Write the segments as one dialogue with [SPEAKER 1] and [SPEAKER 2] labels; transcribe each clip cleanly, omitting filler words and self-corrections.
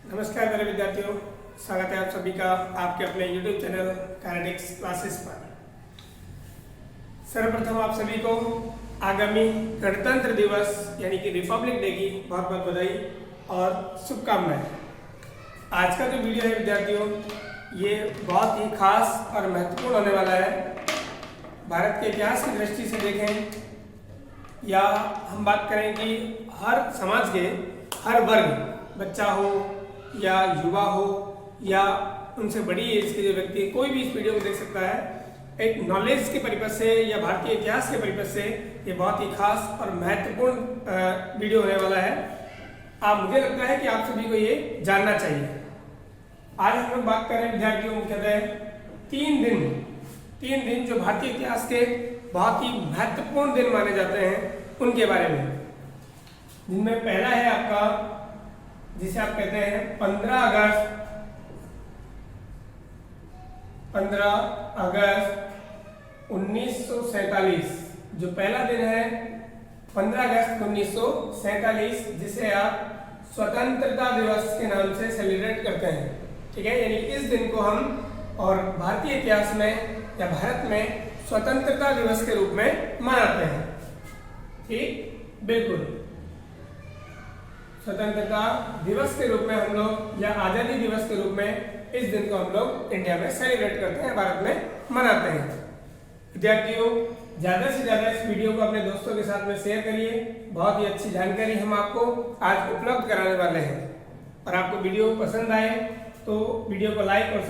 [SPEAKER 1] नमस्कार मेरे विद्यार्थियों, स्वागत है आप सभी का आपके अपने YouTube चैनल काइनेटिक्स क्लासेस पर। सर्वप्रथम आप सभी को आगामी गणतंत्र दिवस यानी कि रिपब्लिक डे की बहुत बहुत बधाई और शुभकामनाएं। आज का जो वीडियो है विद्यार्थियों, ये बहुत ही खास और महत्वपूर्ण होने वाला है। भारत के इतिहास की दृष्टि से देखें या हम बात करें कि हर समाज के हर वर्ग, बच्चा हो या युवा हो या उनसे बड़ी एज के जो व्यक्ति, कोई भी इस वीडियो को देख सकता है। एक नॉलेज के परिपथ से या भारतीय इतिहास के परिपथ से ये बहुत ही खास और महत्वपूर्ण वीडियो होने वाला है। मुझे लगता है कि आप सभी को ये जानना चाहिए। आज हम लोग बात करें विद्यार्थियों मुख्यतः तीन दिन जो भारतीय इतिहास के बहुत ही महत्वपूर्ण दिन माने जाते हैं उनके बारे में, जिनमें पहला है आपका, जिसे आप कहते हैं 15 अगस्त 1947। जो पहला दिन है 15 अगस्त 1947, जिसे आप स्वतंत्रता दिवस के नाम से सेलिब्रेट करते हैं। ठीक है, यानी इस दिन को हम और भारतीय इतिहास में या भारत में स्वतंत्रता दिवस के रूप में मनाते हैं। ठीक, बिल्कुल स्वतंत्रता दिवस के रूप में हम लोग या आज़ादी दिवस के रूप में इस दिन को हम लोग इंडिया में सेलिब्रेट करते हैं, भारत में मनाते हैं। विद्यार्थियों, ज़्यादा से ज़्यादा इस वीडियो को अपने दोस्तों के साथ में शेयर करिए। बहुत ही अच्छी जानकारी हम आपको आज उपलब्ध कराने वाले हैं। और आपको वीडियो पसंद आए तो वीडियो को लाइक और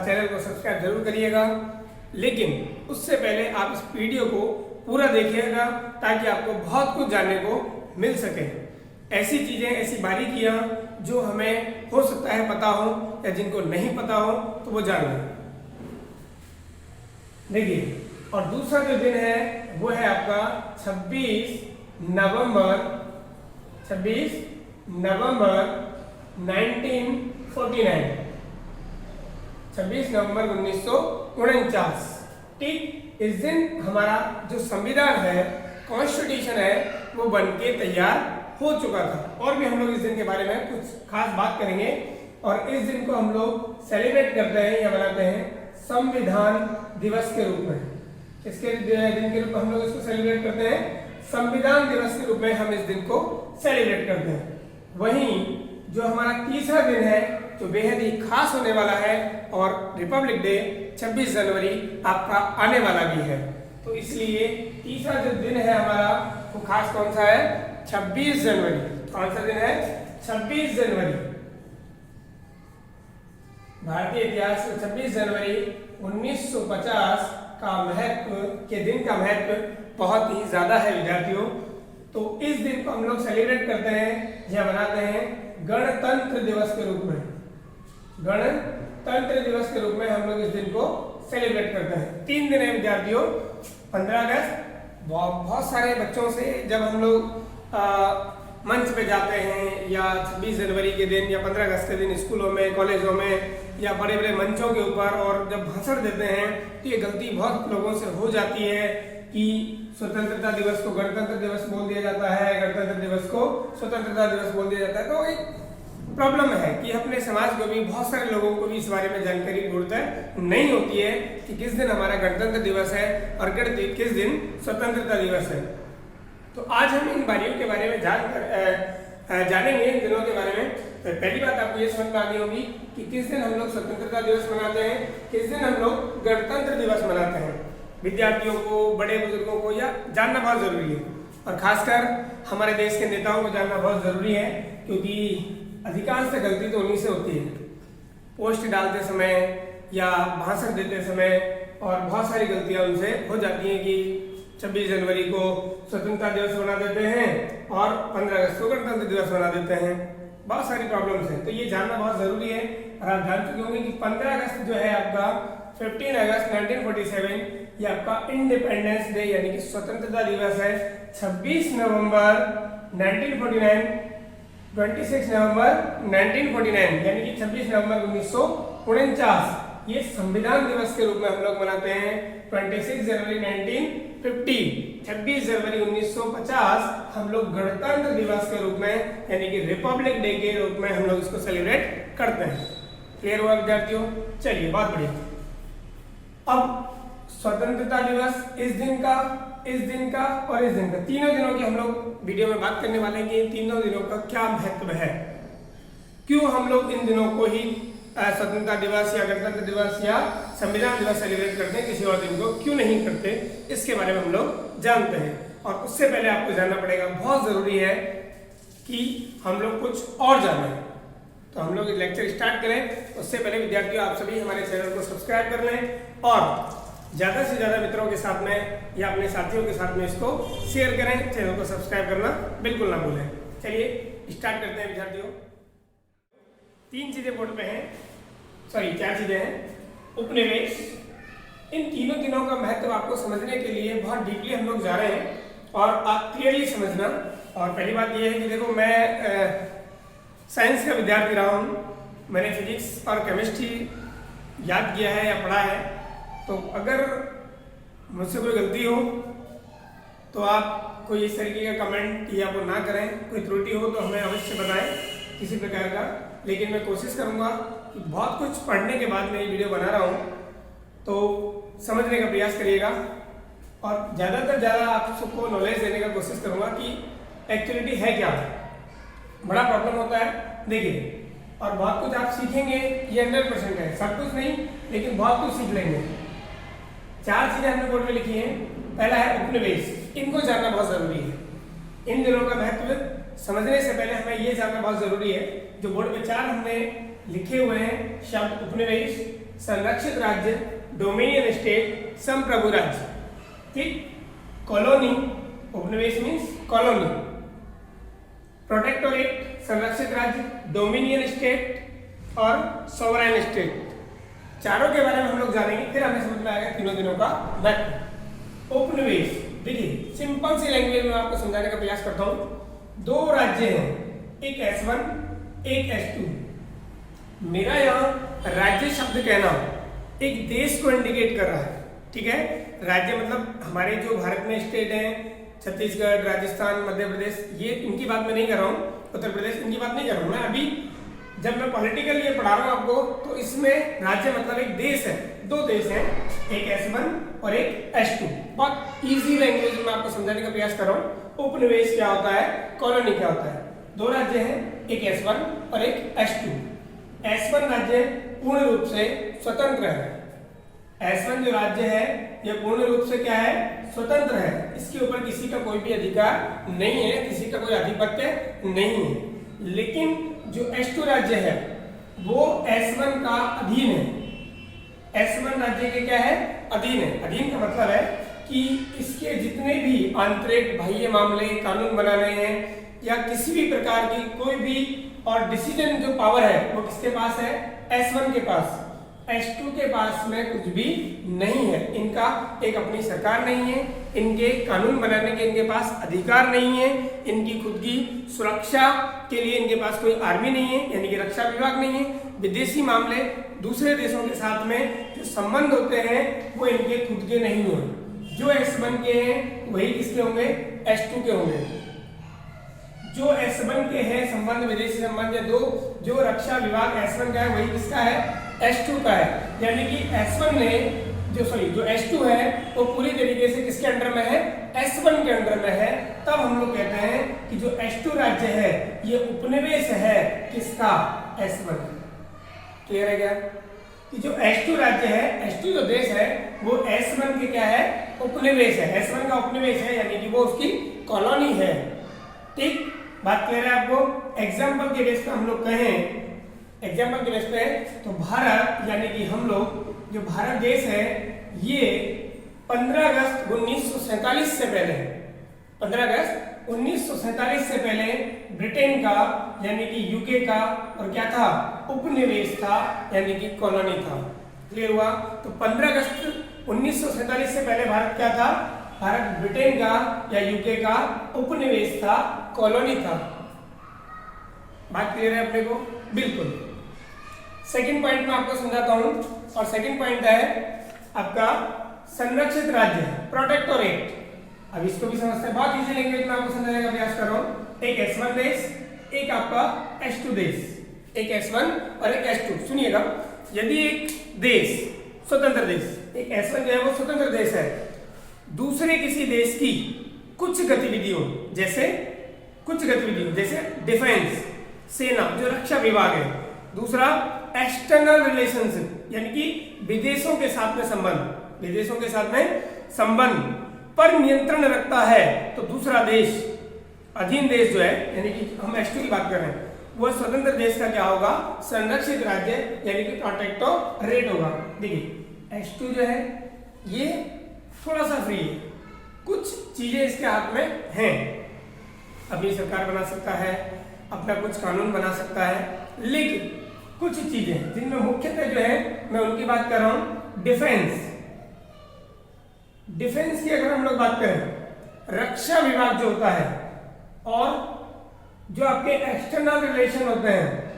[SPEAKER 1] चैनल को सब्सक्राइब जरूर करिएगा। लेकिन उससे पहले आप इस वीडियो को पूरा देखिएगा ताकि आपको बहुत कुछ जानने को मिल सके। ऐसी चीजें, ऐसी बारीकियां जो हमें हो सकता है पता हो या जिनको नहीं पता हो तो वो जान लें। देखिए, और दूसरा जो दिन है वो है आपका 26 नवंबर 1949। 26 नवंबर 1949। ठीक, इस दिन हमारा जो संविधान है, कॉन्स्टिट्यूशन है, वो बन के तैयार हो चुका था। और भी हम लोग इस दिन के बारे में कुछ खास बात करेंगे। और इस दिन को हम लोग सेलिब्रेट करते हैं या मनाते हैं संविधान दिवस के रूप में। इसके दिन के रूप में हम लोग इसको सेलिब्रेट करते हैं, संविधान दिवस के रूप में हम इस दिन को सेलिब्रेट करते हैं। वहीं जो हमारा तीसरा दिन है जो बेहद ही खास होने वाला है, और रिपब्लिक डे 26 जनवरी आपका आने वाला भी है। तो इसलिए तीसरा जो दिन है हमारा वो खास कौन सा है? 26 जनवरी। कौन सा दिन है? 26 जनवरी। भारतीय इतिहास में 26 जनवरी 1950 का महत्व के दिन का महत्व बहुत ही ज्यादा है विद्यार्थियों। तो इस दिन को हम लोग सेलिब्रेट करते हैं या मनाते हैं गणतंत्र दिवस के रूप में। गणतंत्र दिवस के रूप में हम लोग इस दिन को सेलिब्रेट करते हैं। 3 दिन है विद्यार्थियों। 15 अगस्त बहुत सारे बच्चों से जब हम लोग मंच पे जाते हैं, या 26 जनवरी के दिन या 15 अगस्त के दिन स्कूलों में, कॉलेजों में या बड़े बड़े मंचों के ऊपर और जब भाषण देते हैं तो ये गलती बहुत लोगों से हो जाती है कि स्वतंत्रता दिवस को गणतंत्र दिवस बोल दिया जाता है, गणतंत्र दिवस को स्वतंत्रता दिवस बोल दिया जाता है। तो एक प्रॉब्लम है कि अपने समाज को भी, बहुत सारे लोगों को भी इस बारे में जानकारी पूर्णतः नहीं होती है कि किस दिन हमारा गणतंत्र दिवस है और किस दिन स्वतंत्रता दिवस है। तो आज हम इन बारियों के बारे में जानेंगे, इन दिनों के बारे में। तो पहली बात आपको ये समझ में आनी होगी कि किस दिन हम लोग स्वतंत्रता दिवस मनाते हैं, किस दिन हम लोग गणतंत्र दिवस मनाते हैं। विद्यार्थियों को, बड़े बुजुर्गों को यह जानना बहुत जरूरी है, और खासकर हमारे देश के नेताओं को जानना बहुत जरूरी है, क्योंकि अधिकांश गलती तो उन्हीं से होती है। पोस्ट डालते समय या भाषण देते समय, और बहुत सारी गलतियां उनसे हो जाती हैं कि 26 जनवरी को स्वतंत्रता दिवस मना देते हैं और 15 अगस्त को गणतंत्र दिवस मना देते हैं। बहुत सारी प्रॉब्लम्स हैं, तो ये जानना बहुत जरूरी है। और आप जान चुके होंगे कि 15 अगस्त जो है आपका 15 अगस्त 1947 ये आपका इंडिपेंडेंस डे यानी कि स्वतंत्रता दिवस है। 26 नवंबर 1949, 26 नवंबर 1949 यानी कि 26 नवंबर 1949 ये संविधान दिवस के रूप में हम लोग मनाते हैं 26 जनवरी 1950। 26 जनवरी 1950 हम लोग गणतंत्र दिवस के रूप में यानी कि रिपब्लिक डे के रूप में हम लोग इसको सेलिब्रेट करते हैं। क्लियर हुआ विद्यार्थियों? चलिए बहुत बढ़िया। अब स्वतंत्रता दिवस इस दिन का और इस दिन का, तीनों दिनों की हम लोग वीडियो में बात करने वाले हैं कि तीनों दिनों का क्या महत्व है, क्यों हम लोग इन दिनों को ही स्वतंत्रता दिवस या गणतंत्र दिवस या संविधान दिवस सेलिब्रेट करते हैं, किसी और दिन को क्यों नहीं करते, इसके बारे में हम लोग जानते हैं। और उससे पहले आपको जानना पड़ेगा, बहुत जरूरी है कि हम लोग कुछ और जाने। तो हम लोग लेक्चर स्टार्ट करें उससे पहले विद्यार्थियों आप सभी हमारे चैनल को सब्सक्राइब कर लें और ज़्यादा से ज़्यादा मित्रों के साथ में या अपने साथियों के साथ में इसको शेयर करें। चैनल को सब्सक्राइब करना बिल्कुल ना भूलें। चलिए स्टार्ट करते हैं विद्यार्थियों। 3 चीज़ें बोर्ड पे हैं, सॉरी 4 चीज़ें हैं। उपनिवेश, इन तीनों दिनों का महत्व आपको समझने के लिए बहुत डीपली हम लोग जा रहे हैं और आप क्लियरली समझना। और पहली बात यह है कि देखो, मैं साइंस का विद्यार्थी रहा हूँ, मैंने फिजिक्स और केमिस्ट्री याद किया है या पढ़ा है, तो अगर मुझसे कोई गलती हो तो आप कोई इस तरीके का कमेंट या वो ना करें, कोई त्रुटि हो तो हमें अवश्य बताएं किसी प्रकार का। लेकिन मैं कोशिश करूंगा कि बहुत कुछ पढ़ने के बाद मैं ये वीडियो बना रहा हूँ, तो समझने का प्रयास करिएगा और ज़्यादातर ज़्यादा आप सबको नॉलेज देने का कोशिश करूँगा कि एक्चुअलिटी है क्या। बड़ा प्रॉब्लम होता है देखिए, और बहुत कुछ आप सीखेंगे, ये 100% है, सब कुछ नहीं लेकिन बहुत कुछ सीख लेंगे। 4 चीज़ें हमने बोर्ड में लिखी हैं। पहला है उपनिवेश, इनको जानना बहुत ज़रूरी है। इन दिनों का महत्व समझने से पहले हमें ये जानना बहुत ज़रूरी है। जो बोर्ड में 4 हमने लिखे हुए हैं शब्द, उपनिवेश, संरक्षित राज्य, डोमिनियन स्टेट, संप्रभु राज्य। ठीक, कॉलोनी, उपनिवेश मीन्स कॉलोनी, प्रोटेक्टोरेट संरक्षित राज्य, डोमिनियन स्टेट और सोवरेन स्टेट। चारों के बारे में हम लोग जानेंगे, फिर हमें समझ में आएगा तीनों दिनों का महत्व। उपनिवेश देखिए, सिंपल सी लैंग्वेज में आपको समझाने का प्रयास करता हूँ। 2 राज्य हैं, एक S1 एक S2। मेरा यहाँ राज्य शब्द कहना एक देश को इंडिकेट कर रहा है, ठीक है। राज्य मतलब हमारे जो भारत में स्टेट हैं, छत्तीसगढ़, राजस्थान, मध्य प्रदेश, ये इनकी बात मैं नहीं कर रहा हूँ, उत्तर प्रदेश, इनकी बात नहीं कर रहा हूँ मैं। अभी जब मैं पॉलिटिकल ये पढ़ा रहा हूँ आपको, तो इसमें राज्य मतलब एक देश है, 2 देश हैं, एक S1 और एक S2। बहुत इजी लैंग्वेज में आपको समझाने का प्रयास कर रहा हूँ। उपनिवेश क्या होता है, कॉलोनी क्या होता है। 2 राज्य हैं, एक S1 और एक S2। S1 राज्य पूर्ण रूप से स्वतंत्र है। S1 जो राज्य है ये पूर्ण रूप से क्या है, स्वतंत्र है। इसके ऊपर किसी का कोई भी अधिकार नहीं है, किसी का कोई आधिपत्य नहीं है। लेकिन जो S2 राज्य है वो S1 का अधीन है। S1 राज्य के क्या है, अधीन है। अधीन का मतलब है कि इसके जितने भी आंतरिक बाह्य मामले, कानून बनाने हैं या किसी भी प्रकार की कोई भी और डिसीजन जो पावर है वो किसके पास है, S1 के पास। S2 के पास में कुछ भी नहीं है। इनका एक अपनी सरकार नहीं है, इनके कानून बनाने के इनके पास अधिकार नहीं है, इनकी खुद की सुरक्षा के लिए इनके पास कोई आर्मी नहीं है, यानी कि रक्षा विभाग नहीं है। विदेशी मामले, दूसरे देशों के साथ में जो संबंध होते हैं वो इनके खुद के नहीं है। जो S1 के हैं वही किसके होंगे, S2 के होंगे। जो S1 के हैं संबंध, विदेशी संबंध या जो रक्षा विभाग S1 का है वही किसका है, S2 का है। यानी कि S1 ने जो S2 है वो पूरी तरीके से किसके अंडर में है, S1 के अंडर में है। तब हम लोग कहते हैं कि जो S2 राज्य है ये उपनिवेश है किसका, S1। क्लियर है क्या कि जो S2 राज्य है, S2 जो देश है वो S1 के क्या है, उपनिवेश है। S1 का उपनिवेश है, यानी कि वो उसकी कॉलोनी है। ठीक, बात क्लियर है आपको। एग्जाम्पल के बेस पे हम लोग कहें, एग्जाम्पल के बेस पे तो भारत यानी कि हम लोग जो भारत देश है ये 15 अगस्त 1947 से पहले, 15 अगस्त 1947 से पहले ब्रिटेन का यानी कि यूके का और क्या था, उपनिवेश था, यानी कि कॉलोनी था। क्लियर हुआ। तो 15 अगस्त 1947 से पहले भारत क्या था, भारत ब्रिटेन का या यूके का उपनिवेश था, कॉलोनी था। बात क्लियर है अपने को, बिल्कुल। सेकंड पॉइंट मैं आपको समझाता हूं, और सेकंड पॉइंट है आपका संरक्षित राज्य, प्रोटेक्टोरेट। अब इसको भी समझते हैं, बहुत इजी लैंग्वेज में आपको समझाने का प्रयास कर रहा हूं। एक S1 देश, एक आपका S2 देश, एक S1 और एक S2। सुनिएगा, यदि एक देश स्वतंत्र देश, एक S1 जो है वो स्वतंत्र देश है, दूसरे किसी देश की कुछ गतिविधियों जैसे डिफेंस, सेना जो रक्षा विभाग है, दूसरा एक्सटर्नल रिलेशनशिप यानी कि विदेशों के साथ में संबंध पर नियंत्रण रखता है, तो दूसरा देश, अधीन देश जो है, यानी कि हम S2 की बात कर रहे हैं, वो स्वतंत्र देश का क्या होगा, संरक्षित राज्य यानी कि प्रोटेक्टोरेट होगा। देखिए S2 जो है ये थोड़ा सा फ्री है, कुछ चीजें इसके हाथ में हैं, अपनी सरकार बना सकता है, अपना कुछ कानून बना सकता है, लेकिन कुछ चीजें जिनमें मुख्यतः जो है मैं उनकी बात कर रहा हूं, डिफेंस की अगर हम लोग बात करें, रक्षा विभाग जो होता है, और जो आपके एक्सटर्नल रिलेशन होते हैं,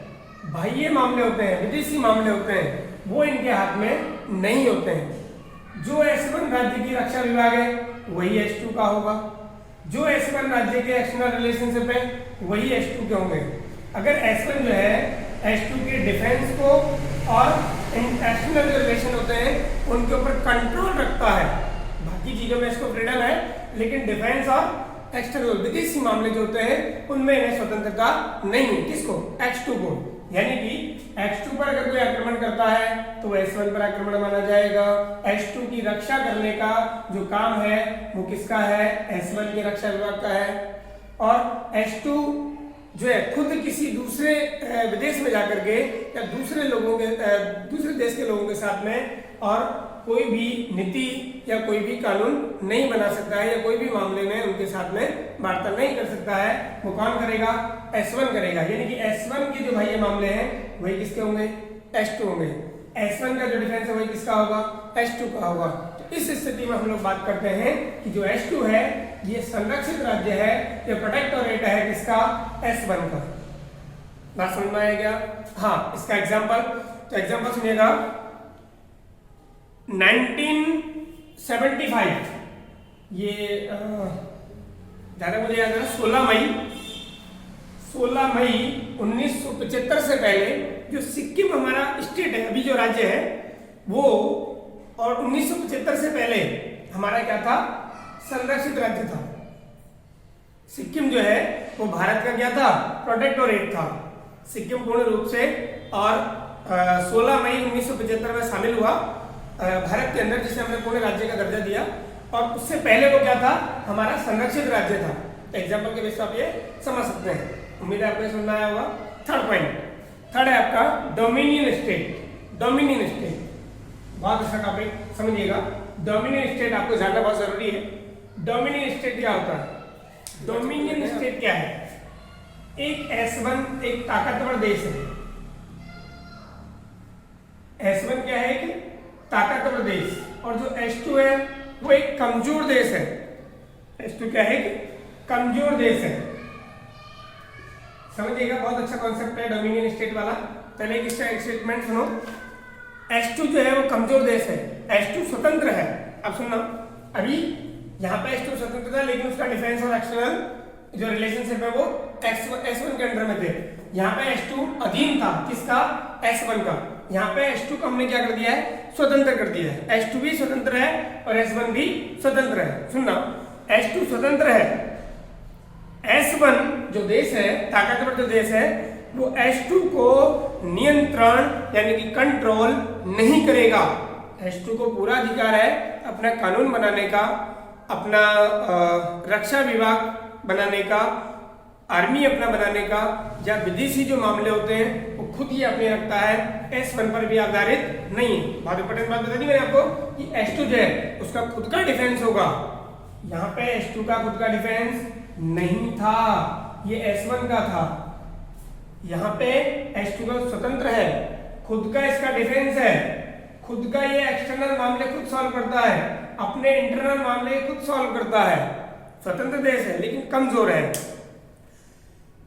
[SPEAKER 1] बाह्य मामले होते हैं, विदेशी मामले होते हैं, वो इनके हाथ में नहीं होते हैं। जो S1 राज्य की रक्षा विभाग है वही S2 का होगा, जो S1 राज्य के एक्सटर्नल रिलेशनशिप है वही S2 के होंगे। अगर S1 जो है S2 के डिफेंस को और एक्सटर्नल जो रिलेशन होते हैं उनके ऊपर कंट्रोल रखता है, बाकी चीजों में इसको फ्रीडम है, लेकिन डिफेंस और एक्सटर्नल विदेशी मामले जो होते हैं उनमें इन्हें स्वतंत्रता नहीं है। किसको, X2 को। यानी कि X2 पर अगर कोई आक्रमण करता है तो S1 पर आक्रमण माना जाएगा। S2 की रक्षा करने का जो काम है वो किसका है, S1 के रक्षा विभाग का है। और S2 जो है खुद किसी दूसरे विदेश में जाकर के या दूसरे देश के लोगों के साथ में और कोई भी नीति या कोई भी कानून नहीं बना सकता है, या कोई भी मामले में उनके साथ में वार्ता नहीं कर सकता है। वो कौन करेगा, S1 करेगा। यानी कि S1 के जो बाह्य मामले हैं वही किसके होंगे, S2 होंगे। S1 का जो डिफेंस है वही किसका होगा, S2 का होगा। तो इस स्थिति में हम लोग बात करते हैं कि जो S2 है ये संरक्षित राज्य है, ये प्रोटेक्टोरेट है किसका, S1 का। बात समझ में आएगा? हाँ, इसका एग्जाम्पल, तो एग्जाम्पल सुनिएगा। 1975 ये ज्यादा मुझे याद है, 16 मई 1975 से पहले जो सिक्किम हमारा स्टेट है, अभी जो राज्य है वो, और 1975 से पहले हमारा क्या था, संरक्षित राज्य था। सिक्किम जो है वो भारत का क्या था, प्रोटेक्टोरेट था। सिक्किम पूर्ण रूप से और 16 मई 1975 में शामिल हुआ भारत के अंदर, जिसे हमने पूर्ण राज्य का दर्जा दिया। और उससे पहले वो क्या था, हमारा संरक्षित राज्य था। एग्जाम्पल के बेस पर आप ये समझ सकते हैं। उम्मीद है आपको समझ आया होगा। थर्ड पॉइंट, थर्ड है आपका डोमिनियन स्टेट। डोमिनियन स्टेट बहुत अच्छा टॉपिक, समझिएगा। डोमिनियन स्टेट आपको जानना बहुत जरूरी है। डोमिनियन स्टेट क्या होता है, डोमिनियन स्टेट क्या है, एक S1 एक ताकतवर देश है। S1 क्या है, कि ताकतवर देश, और जो S2 है वो एक कमजोर देश है। S2 क्या है, कि कमजोर देश है। समझिएगा, बहुत अच्छा कॉन्सेप्ट है डोमिनियन स्टेट वाला। पहले एक स्टेटमेंट सुनो। S2 जो है वो कमजोर देश है, S2 स्वतंत्र है। अब सुनना, अभी यहाँ पे S2 स्वतंत्र था, लेकिन उसका डिफेंस और एक्सटर्नल जो रिलेशनशिप है वो S1 के अंडर में थे। यहाँ पे S2 अधीन था किसका, S1 का। यहाँ पे S2 को हमने क्या कर दिया है, स्वतंत्र कर दिया है। S2 भी स्वतंत्र है और S1 भी स्वतंत्र है। सुनना, S2 स्वतंत्र है, S1 जो देश है, ताकतवर जो देश है, वो S2 को नियंत्रण यानी कि कंट्रोल नहीं करेगा। S2 को पूरा अधिकार है अपना कानून बनाने का, अपना रक्षा विभाग बनाने का, आर्मी अपना बनाने का, या विदेशी जो मामले होते हैं वो खुद ही अपने रखता है, S1 पर भी आधारित नहीं है। बहुत इंपॉर्टेंट बात बता दी मैंने आपको कि S2 जो है उसका खुद का डिफेंस होगा। यहाँ पे S2 का खुद का डिफेंस नहीं था, ये S1 का था। यहाँ पे S2 का स्वतंत्र है, खुद का इसका डिफेंस है, खुद का ये एक्सटर्नल मामले खुद सॉल्व करता है, अपने इंटरनल मामले खुद सॉल्व करता है। स्वतंत्र देश है लेकिन कमजोर है।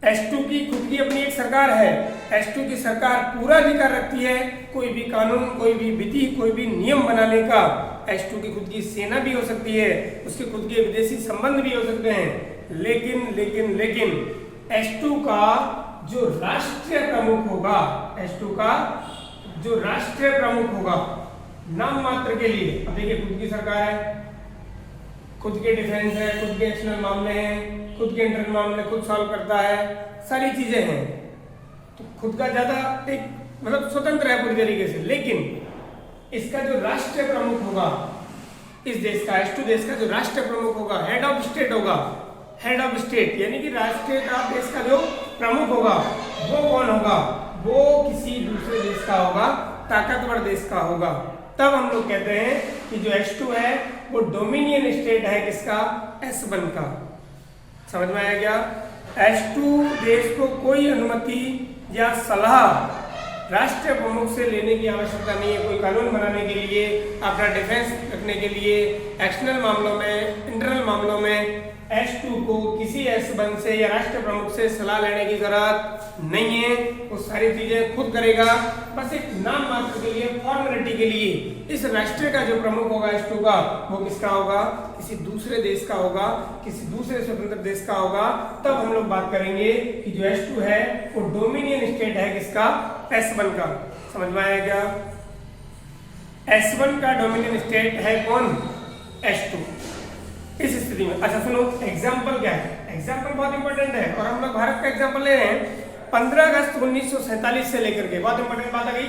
[SPEAKER 1] S2 की खुद की अपनी एक सरकार है, S2 की सरकार पूरा अधिकार रखती है कोई भी कानून, कोई भी विधि, कोई भी नियम बनाने का। S2 की खुद की सेना भी हो सकती है, उसके खुद के विदेशी संबंध भी हो सकते हैं, लेकिन S2 का जो राष्ट्रीय प्रमुख होगा, S2 का जो राष्ट्रीय प्रमुख होगा, नाम मात्र के लिए, अब देखिए खुद की सरकार है, खुद के डिफेंस है, खुद के एक्सटर्नल मामले हैं, खुद के इंटरनल मामले खुद सॉल्व करता है, सारी चीजें हैं, तो खुद का ज्यादा एक मतलब स्वतंत्र है पूरी तरीके से। लेकिन इसका जो राष्ट्रीय प्रमुख होगा इस देश का, S2 देश का जो राष्ट्रीय प्रमुख होगा, हेड ऑफ स्टेट होगा, हेड ऑफ स्टेट यानी कि राष्ट्रीय का देश का जो प्रमुख होगा वो कौन होगा? वो किसी दूसरे देश का होगा, ताकतवर देश का होगा। तब हम लोग कहते हैं कि जो S2 है वो डोमिनियन स्टेट है किसका? S1 का। समझ में आया क्या? S2 देश को कोई अनुमति या सलाह राष्ट्रीय प्रमुख से लेने की आवश्यकता नहीं है, कोई कानून बनाने के लिए, अपना डिफेंस रखने के लिए, एक्सटर्नल मामलों में, इंटरनल मामलों में S2 को किसी S1 से या राष्ट्रीय प्रमुख से सलाह लेने की जरूरत नहीं है, वो सारी चीजें खुद करेगा। बस एक नाम मात्र के लिए, फॉर्मेलिटी के लिए इस राष्ट्रीय का जो प्रमुख होगा S2 का, वो किसका होगा? किसी दूसरे देश का होगा, किसी दूसरे स्वतंत्र देश का होगा। तब हम लोग बात करेंगे कि जो S2 है वो डोमिनियन स्टेट है किसका? S1 का। समझ में आया क्या? S1 का डोमिनियन स्टेट है कौन? S2। इस स्थिति में अच्छा सुनो, एग्जाम्पल क्या है? एग्जाम्पल बहुत इंपॉर्टेंट है और हम लोग भारत का एग्जाम्पल ले रहे हैं 15 अगस्त 1947 से लेकर के। बहुत इंपॉर्टेंट बात आ गई।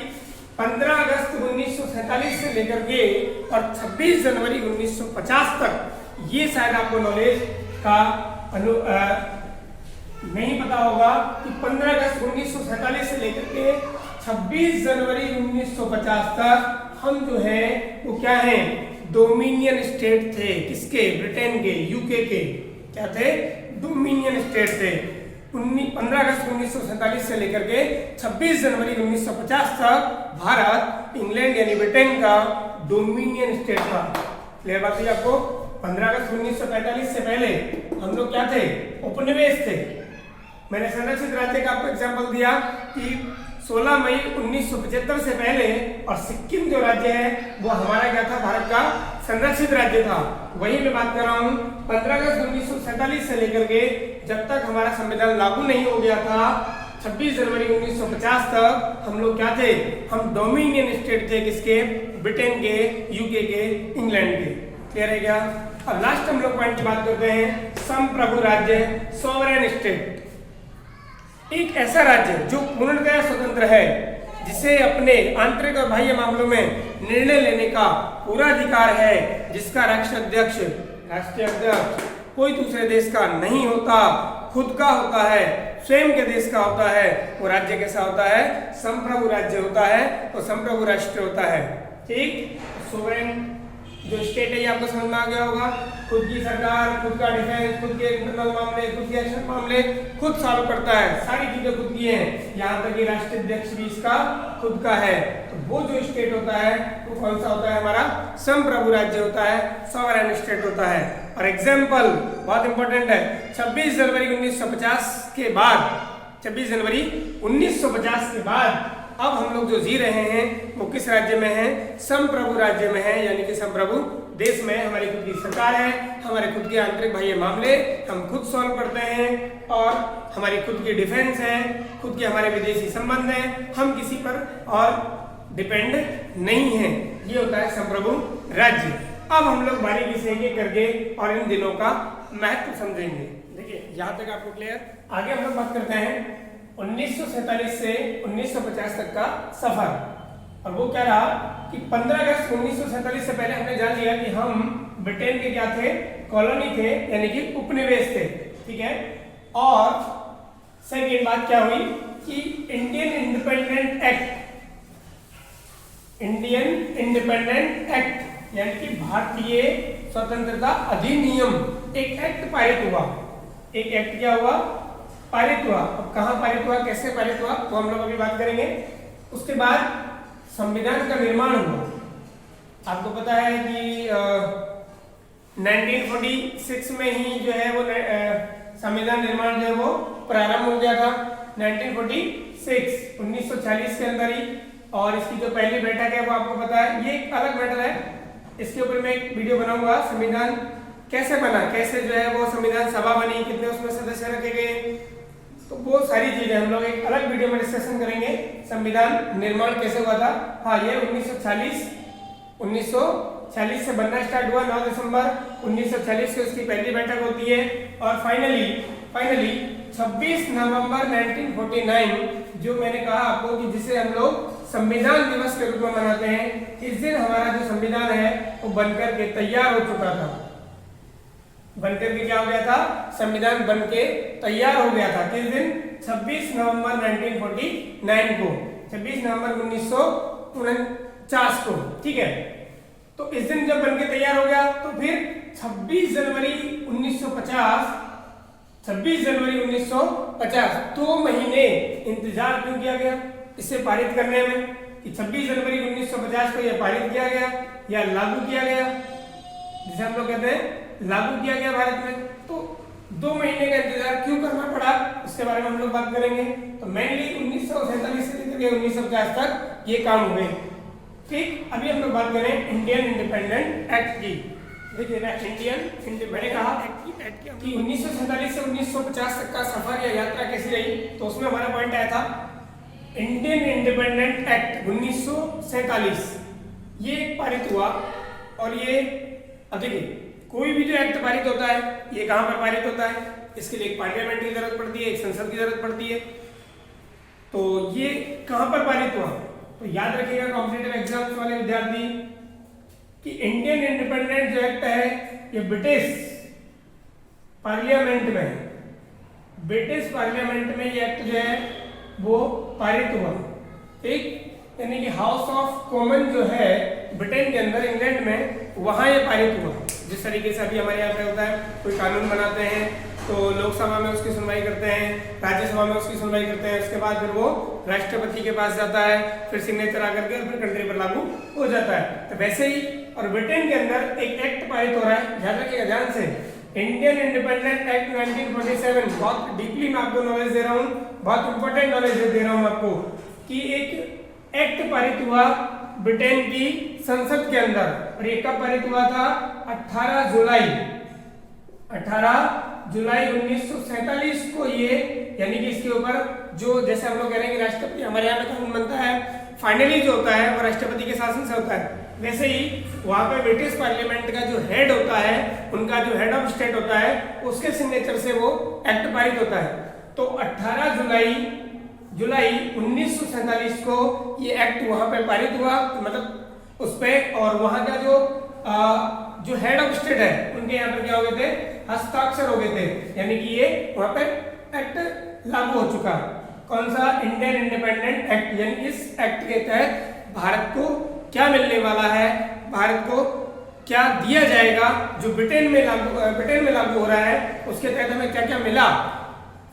[SPEAKER 1] 15 अगस्त 1947 से लेकर के और 26 जनवरी 1950 तक, ये शायद आपको नॉलेज का नहीं पता होगा कि 15 अगस्त 1947 से लेकर के 26 जनवरी 1950 तक हम जो है वो क्या है? डोमिनियन स्टेट थे। किसके? ब्रिटेन के, यूके के। क्या थे? डोमिनियन स्टेट थे। 15 अगस्त 1947 से लेकर के 26 जनवरी 1950 तक भारत इंग्लैंड यानी ब्रिटेन का डोमिनियन स्टेट था। क्लियर बात है आपको? 15 अगस्त 1945 से पहले हम लोग क्या थे? उपनिवेश थे। मैंने संरक्षित राज्य का आपको एग्जाम्पल दिया कि 16 मई 1975 से पहले और सिक्किम जो राज्य है वो हमारा क्या था? भारत का संरक्षित राज्य था। वही मैं बात कर रहा हूँ 15 अगस्त 1947 से लेकर के जब तक हमारा संविधान लागू नहीं हो गया था 26 जनवरी 1950 तक हम लोग क्या थे? हम डोमिनियन स्टेट थे। किसके? ब्रिटेन के, यूके के, इंग्लैंड के। क्लियर है क्या? अब लास्ट हम लोग पॉइंट की बात करते हैं, संप्रभु राज्य, सॉवरेन स्टेट। एक ऐसा राज्य जो पूर्णतः स्वतंत्र है, जिसे अपने आंतरिक और बाह्य मामलों में निर्णय लेने का पूरा अधिकार है, जिसका राष्ट्रीय अध्यक्ष कोई दूसरे देश का नहीं होता, खुद का होता है, स्वयं के देश का होता है। वो राज्य कैसा होता है? संप्रभु राज्य होता है, तो संप्रभु राष्ट्र होता है। ठीक, सोवरेन जो स्टेट है ये आपको समझ में आ गया होगा। खुद की सरकार, खुद का डिफेंस, खुद के इंटरनल मामले, खुद के एक्सटर्नल मामले खुद सॉल्व करता है, सारी चीजें खुद की हैं। यहाँ तक कि राष्ट्रीय अध्यक्ष भी इसका खुद का है। तो वो जो स्टेट होता है वो कौन सा होता है? हमारा संप्रभु राज्य होता है, सॉवरेन स्टेट होता है। और एग्जाम्पल बहुत इंपॉर्टेंट है, 26 जनवरी 1950 के बाद, 26 जनवरी 1950 के बाद अब हम लोग जो जी रहे हैं वो किस राज्य में है? संप्रभु राज्य में है, यानी कि संप्रभु देश में हमारी खुद की सरकार है, हमारे खुद के आंतरिक बाह्य मामले हम खुद सॉल्व करते हैं और हमारी खुद की डिफेंस है, खुद के हमारे विदेशी संबंध हैं, हम किसी पर और डिपेंड नहीं है। ये होता है संप्रभु राज्य। अब हम लोग बारीकी से एक करके और इन दिनों का महत्व समझेंगे। देखिए यहाँ तक आपको क्लियर। आगे हम लोग बात करते हैं 1947 से 1950 तक का सफर। और वो क्या रहा कि 15 अगस्त 1947 से पहले हमने जान लिया कि हम ब्रिटेन के क्या थे? कॉलोनी थे, यानी कि उपनिवेश थे। ठीक है। और सेकेंड बात क्या हुई कि इंडियन इंडिपेंडेंट एक्ट यानी कि भारतीय स्वतंत्रता अधिनियम, एक एक्ट पारित हुआ। एक एक्ट क्या हुआ? पारित हुआ। अब कहाँ पारित हुआ, कैसे पारित हुआ, वो हम लोग अभी बात करेंगे। उसके बाद संविधान का निर्माण हुआ। आपको पता है कि 1946 में ही जो है वो संविधान निर्माण जो है वो प्रारंभ हो गया था। 1946 1946 के अंदर ही। और इसकी जो पहली बैठक है वो आपको पता है, ये एक अलग मैटर है, इसके ऊपर मैं एक वीडियो बनाऊंगा। संविधान कैसे बना, कैसे जो है वो संविधान सभा बनी, कितने उसमें सदस्य रखे गए, तो वो सारी चीजें हम लोग एक अलग वीडियो में डिस्कशन करेंगे। संविधान निर्माण कैसे हुआ था। हाँ, ये 1946 से बनना स्टार्ट हुआ। 9 दिसंबर 1946 से उसकी पहली बैठक होती है। और फाइनली 26 नवंबर 1949, जो मैंने कहा आपको कि जिसे हम लोग संविधान दिवस के रूप में मनाते हैं, इस दिन हमारा जो संविधान है वो बनकर के तैयार हो चुका था। बनकर के क्या हो गया था, संविधान बनके तैयार हो गया था। किस दिन, 26 नवंबर 1949 को, 26 नवंबर 1949 को, ठीक है। तो इस दिन जब बनके तैयार हो गया तो फिर 26 जनवरी 1950 2 महीने इंतजार क्यों किया गया इसे पारित करने में, कि 26 जनवरी 1950 को यह पारित किया गया या लागू किया गया, जिसे हम लोग कहते हैं लागू किया गया भारत में। तो 2 महीने का इंतजार क्यों करना पड़ा, उसके बारे में हम लोग बात करेंगे। तो मेनली 1947 से लेकर 1950 तक ये काम हुए। ठीक, अभी हम लोग बात करें इंडियन इंडिपेंडेंट एक्ट की। देखिए मैंने कहा कि 1947 से 1950 तक का सफर या यात्रा कैसी रही, तो उसमें हमारा पॉइंट आया था इंडियन इंडिपेंडेंट एक्ट 1947, ये पारित हुआ। और ये देखिए, कोई भी जो एक्ट पारित होता है ये कहाँ पर पारित होता है, इसके लिए एक पार्लियामेंट की जरूरत पड़ती है, एक संसद की जरूरत पड़ती है। तो ये कहाँ पर पारित हुआ, तो याद रखिएगा कॉम्पिटिटिव एग्जाम्स वाले विद्यार्थी कि इंडियन इंडिपेंडेंट जो एक्ट है ये ब्रिटिश पार्लियामेंट में ये एक्ट जो है वो पारित हुआ। ठीक, यानी कि हाउस ऑफ कॉमन जो है ब्रिटेन के अंदर, इंग्लैंड में, वहां ये पारित हुआ। जिस तरीके से अभी हमारे यहाँ पे होता है, कोई कानून बनाते हैं तो लोकसभा में उसकी सुनवाई करते हैं, राज्यसभा में उसकी सुनवाई करते हैं, उसके बाद फिर वो राष्ट्रपति के पास जाता है, फिर सिग्नेचर आकर के फिर कंट्री पर लागू हो जाता है। तो वैसे ही और ब्रिटेन के अंदर एक एक्ट पारित हो रहा है, ध्यान रखिएगा ध्यान से, इंडियन इंडिपेंडेंट एक्ट 1947। बहुत डीपली मैं आपको नॉलेज दे रहा हूँ, बहुत इंपॉर्टेंट नॉलेज दे रहा हूँ आपको, कि एक एक्ट पारित हुआ ब्रिटेन की संसद के अंदर। और ये कब पारित हुआ था, 18 जुलाई 1947 को ये, यानी कि इसके ऊपर जो, जैसे हम लोग कह रहे हैं कि राष्ट्रपति, हमारे यहाँ पे कानून बनता है, फाइनली जो होता है वो राष्ट्रपति के शासन से होता है, वैसे ही वहां पे ब्रिटिश पार्लियामेंट का जो हेड होता है, उनका जो हेड ऑफ स्टेट होता है, उसके सिग्नेचर से वो एक्ट पारित होता है। तो 18 जुलाई 1947 को ये एक्ट वहां पे पारित हुआ, मतलब उस पे, और वहां का जो हेड ऑफ स्टेट है उनके यहाँ पर क्या हो गए थे, हस्ताक्षर हो गए थे, यानी कि ये वहां पे एक्ट लागू हो चुका। कौन सा, इंडियन इंडिपेंडेंट एक्ट, यानी इस एक्ट के तहत भारत को क्या मिलने वाला है, भारत को क्या दिया जाएगा, जो ब्रिटेन में लागू हो रहा है, उसके तहत हमें क्या क्या मिला,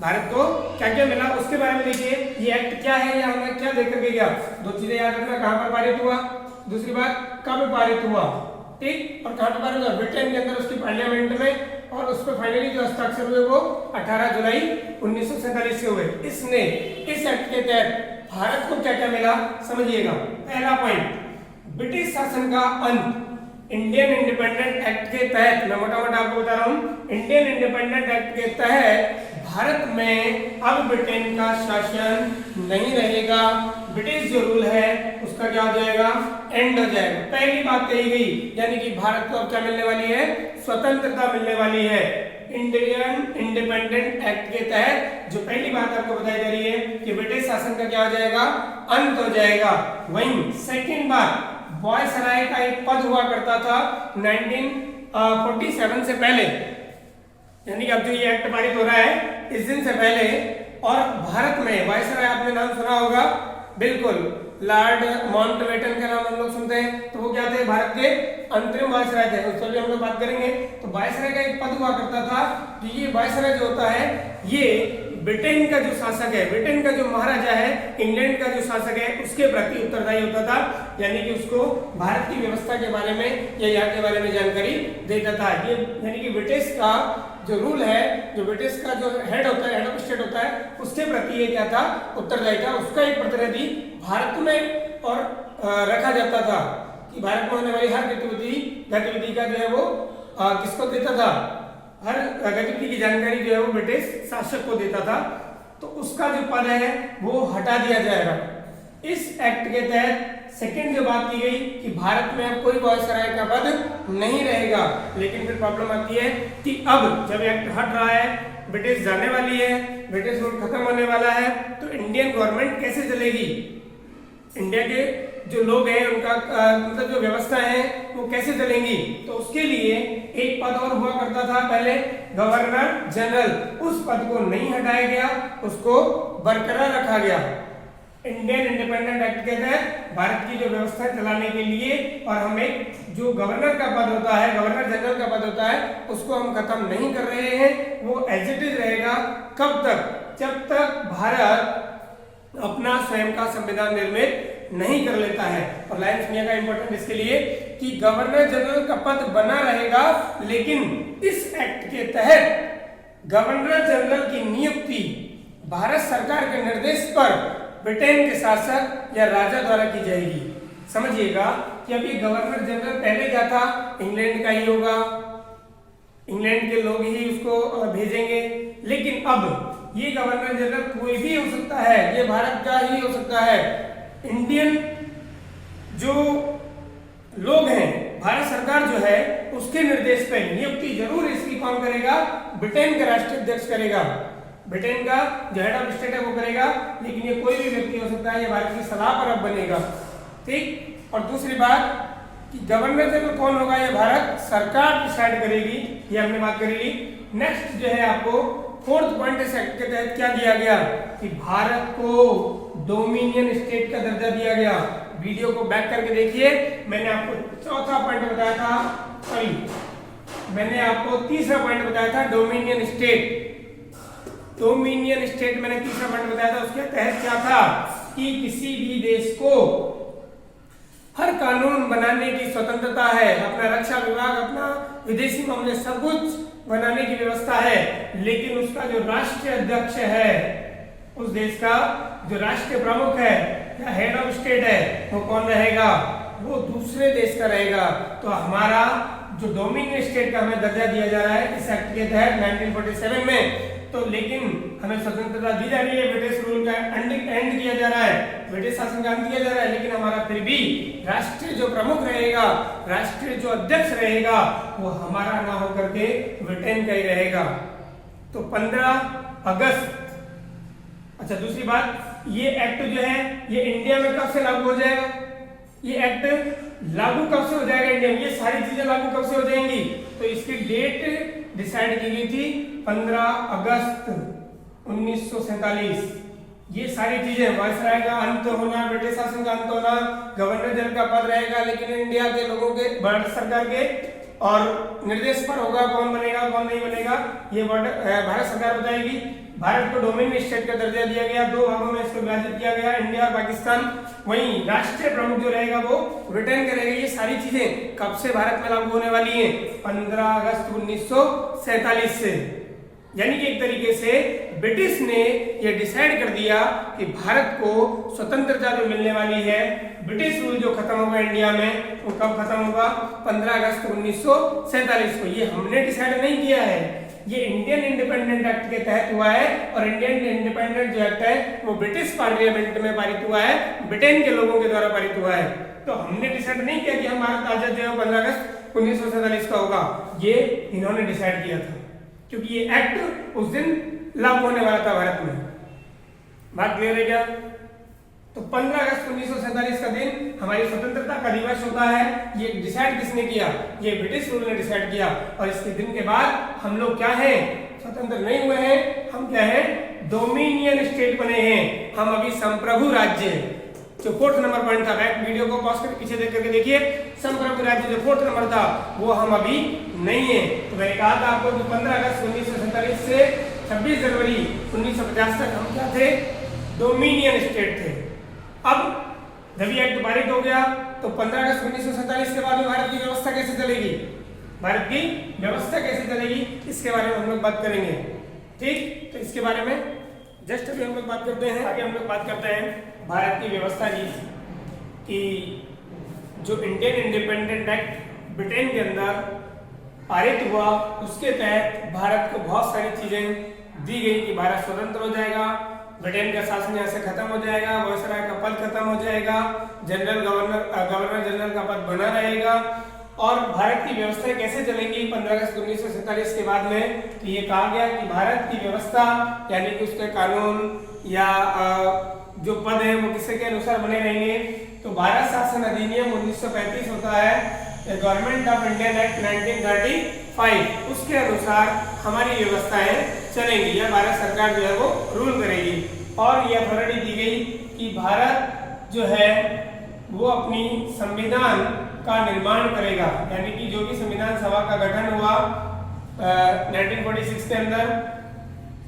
[SPEAKER 1] भारत को क्या क्या मिला, उसके बारे में देखिए। ये एक्ट क्या है या हमें क्या देकर के गया, 2 चीजें याद रखना, कहां पर पारित हुआ, दूसरी बात कब पारित हुआ, ठीक, और कहां पर पारित हुआ, ब्रिटेन के अंदर उसकी पार्लियामेंट में, और उस पर फाइनली जो हस्ताक्षर हुए वो 18 जुलाई 1947 से हुए। इसने, इस एक्ट के तहत भारत को क्या क्या मिला, समझिएगा। पहला पॉइंट, ब्रिटिश शासन का अंत। इंडियन इंडिपेंडेंट एक्ट के तहत, मैं मोटा मोटा आपको बता रहा हूं, इंडियन इंडिपेंडेंट एक्ट के तहत भारत में अब ब्रिटेन का शासन नहीं रहेगा, ब्रिटिश जो रूल है उसका क्या हो जाएगा, एंड हो जाएगा। पहली बात कही गई, यानी कि भारत को अब क्या मिलने वाली है, स्वतंत्रता मिलने वाली है। इंडियन इंडिपेंडेंट एक्ट के तहत जो पहली बात आपको बताई जा रही है कि ब्रिटिश शासन का क्या हो जाएगा, अंत हो जाएगा। वहीं सेकंड बात, वायसराय का एक पद हुआ करता था 1947 से पहले, यानी कि अब जो ये एक्ट पारित हो रहा है इस दिन से पहले, और भारत में वायसराय, आपने नाम सुना होगा, बिल्कुल, लॉर्ड माउंटबेटन का नाम हम लोग सुनते हैं, तो वो क्या थे, भारत के अंतरिम वायसराय थे, उस पर भी हम लोग बात करेंगे। तो वायसराय का एक पद हुआ करता था, कि ये वायसराय जो होता है ये ब्रिटेन का जो शासक है, ब्रिटेन का जो महाराजा है, इंग्लैंड का जो शासक है, उसके प्रति उत्तरदायी होता था, यानी कि उसको भारत की व्यवस्था के बारे में या यहाँ के बारे में जानकारी देता था। ये यानी कि ब्रिटिश का जो रूल है, जो ब्रिटिश का जो हेड होता है, हेड ऑफ स्टेट होता है, उसके प्रति ये क्या था, उत्तरदायी था। उसका एक प्रतिनिधि भारत में और रखा जाता था कि भारत में होने वाली हर गतिविधि का जो है वो किसको देता था, हर गतिविधि की जानकारी जो है वो ब्रिटिश शासक को देता था। तो उसका जो पद है वो हटा दिया जाएगा। इस एक्ट के तहत सेकंड जो बात की गई कि भारत में अब कोई वायसराय का पद नहीं रहेगा। लेकिन फिर प्रॉब्लम आती है कि अब जब एक्ट हट रहा है, ब्रिटिश जाने वाली है, ब्रिटिश रूल खत्म होने वाला है, तो इंडियन गवर्नमेंट कैसे चलेगी, इंडिया के जो लोग हैं उनका मतलब जो व्यवस्था है वो कैसे चलेंगी। तो उसके लिए एक पद और हुआ करता था पहले, गवर्नर जनरल। उस पद को नहीं हटाया गया, उसको बरकरार रखा गया। इंडियन इंडिपेंडेंट एक्ट के तहत भारत की जो व्यवस्था चलाने के लिए, और हमें जो गवर्नर का पद होता है, गवर्नर जनरल का पद होता है, उसको हम खत्म नहीं कर रहे हैं, वो एज इट इज रहेगा। कब तक? जब तक भारत अपना स्वयं का संविधान निर्मित नहीं कर लेता है। और लाइन सुनिए का इंपॉर्टेंट इसके लिए कि गवर्नर जनरल का पद बना रहेगा, लेकिन इस एक्ट के तहत गवर्नर जनरल की नियुक्ति भारत सरकार के निर्देश पर ब्रिटेन के शासक या राजा द्वारा की जाएगी। समझिएगा कि अभी गवर्नर जनरल पहले क्या था, इंग्लैंड का ही होगा, इंग्लैंड के लोग ही उसको भेजेंगे। लेकिन अब ये गवर्नर जनरल कोई भी हो सकता है, ये भारत का ही हो सकता है। इंडियन जो लोग हैं, भारत सरकार जो है उसके निर्देश पर नियुक्ति जरूर इसकी कौन करेगा, ब्रिटेन का राष्ट्रीय अध्यक्ष करेगा, ब्रिटेन का जो हेड ऑफ स्टेट है वो करेगा। लेकिन ये कोई भी व्यक्ति हो सकता है, ये भारत की सलाह पर अब बनेगा। ठीक। और दूसरी बात कि गवर्नर जनरल कौन होगा, ये भारत सरकार डिसाइड करेगी, ये हमने बात करेगी। नेक्स्ट जो है आपको फोर्थ पॉइंट इस एक्ट के तहत क्या दिया गया कि भारत को डोमिनियन स्टेट का दर्जा दिया गया। वीडियो को बैक करके देखिए, मैंने आपको चौथा पॉइंट बताया था, मैंने आपको तीसरा पॉइंट बताया था डोमिनियन स्टेट। डोमिनियन स्टेट मैंने तीसरा पॉइंट बताया था, उसके तहत क्या था कि किसी भी देश को हर कानून बनाने की स्वतंत्रता है, अपना रक्षा विभाग, अपना विदेशी मामले सब कुछ बनाने की व्यवस्था है। लेकिन उसका जो राष्ट्रीय अध्यक्ष है, उस देश का जो राष्ट्रीय प्रमुख है या हेड ऑफ स्टेट है, वो कौन रहेगा, वो दूसरे देश का रहेगा। तो हमारा जो डोमिनियन स्टेट का हमें दर्जा दिया जा रहा है इस एक्ट के तहत 1947 में, तो लेकिन हमें स्वतंत्रता दी जा रही है, ब्रिटिश रूल का एंड किया जा रहा है, ब्रिटिश शासन का अंत किया जा रहा है। लेकिन हमारा फिर भी राष्ट्रीय जो प्रमुख रहेगा, राष्ट्रीय जो अध्यक्ष रहेगा, वो हमारा ना होकर के ब्रिटेन का ही रहेगा। तो 15 अगस्त। अच्छा, दूसरी बात, ये एक्ट जो है ये इंडिया में कब से लागू हो जाएगा, ये एक्ट लागू कब से हो जाएगा इंडिया में, ये सारी चीजें लागू कब से हो जाएंगी, तो इसकी डेट डिसाइड की गई थी 15 अगस्त 1947। ये सारी चीजें, वायसराय का अंत होना, ब्रिटिश शासन का अंत होना, गवर्नर जनरल का पद रहेगा लेकिन इंडिया के लोगों के, भारत सरकार के और निर्देश पर होगा, कौन बनेगा कौन नहीं बनेगा ये भारत सरकार बताएगी। भारत को डोमिनियन स्टेट का दर्जा दिया गया, 2 भागों में इसको विभाजित किया गया, इंडिया और पाकिस्तान। वहीं राष्ट्रीय प्रमुख जो रहेगा वो ब्रिटेन का रहेगा। ये सारी चीजें कब से भारत में लागू होने वाली हैं, 15 अगस्त 1947 से। यानी कि एक तरीके से ब्रिटिश ने यह डिसाइड कर दिया कि भारत को स्वतंत्रता जो मिलने वाली है, ब्रिटिश रूल जो खत्म होगा इंडिया में, वो कब खत्म होगा, 15 अगस्त 1947 को। ये हमने डिसाइड नहीं किया है, ये इंडियन इंडिपेंडेंट एक्ट के तहत हुआ है। और इंडियन इंडिपेंडेंट जो एक्ट है वो ब्रिटिश पार्लियामेंट में पारित हुआ है, ब्रिटेन के लोगों के द्वारा पारित हुआ है। तो हमने डिसाइड नहीं किया कि हमारा ताजा जो है 15 अगस्त 1947 का होगा, ये इन्होंने डिसाइड किया था, क्योंकि ये एक्ट उस दिन लागू होने वाला था भारत में। बात क्लियर है क्या? तो 15 अगस्त 1947 का दिन हमारी स्वतंत्रता का दिवस होता है। ये डिसाइड किसने किया, ये ब्रिटिश रूल ने डिसाइड किया। और इसके दिन के बाद हम लोग क्या हैं, स्वतंत्र नहीं हुए हैं, हम क्या हैं, डोमिनियन स्टेट बने हैं। हम अभी संप्रभु राज्य हैं। जो 4th नंबर पॉइंट था, बैक वीडियो को पॉज करके पीछे देख करके देखिए, संप्रभु राज्य जो 4th नंबर था वो हम अभी नहीं है। तो मैंने कहा था आपको कि 15 अगस्त 1947 से 26 जनवरी 1950 तक हम क्या थे, डोमिनियन स्टेट थे। अब जब ये एक्ट पारित हो गया तो 15 अगस्त 1947 के बाद भारत की व्यवस्था कैसे चलेगी, भारत की व्यवस्था कैसे चलेगी इसके बारे में हम लोग बात करेंगे। ठीक, तो इसके बारे में जस्ट अभी हम लोग बात करते हैं। आगे हम लोग बात करते हैं भारत की व्यवस्था जी कि जो इंडियन इंडिपेंडेंट एक्ट ब्रिटेन के अंदर पारित हुआ उसके तहत भारत को बहुत सारी चीजें दी गई कि भारत स्वतंत्र हो जाएगा, ब्रिटेन का शासन यहाँ से खत्म हो जाएगा, वायसराय का पद खत्म हो जाएगा, गवर्नर जनरल का पद बना रहेगा और भारत की व्यवस्था कैसे चलेंगी 15 अगस्त 1947 के बाद में। तो ये कहा गया कि भारत की व्यवस्था यानी कि उसके कानून या जो पद है वो किसके अनुसार बने रहेंगे। तो भारत शासन अधिनियम 1935 होता है, गवर्नमेंट ऑफ इंडियन एक्ट 1935, उसके अनुसार हमारी व्यवस्थाएं चलेंगी या भारत सरकार जो है वो रूल करेगी। और यह अथॉरिटी दी गई कि भारत जो है वो अपनी संविधान का निर्माण करेगा, यानी कि जो भी संविधान सभा का गठन हुआ 1946 के अंदर,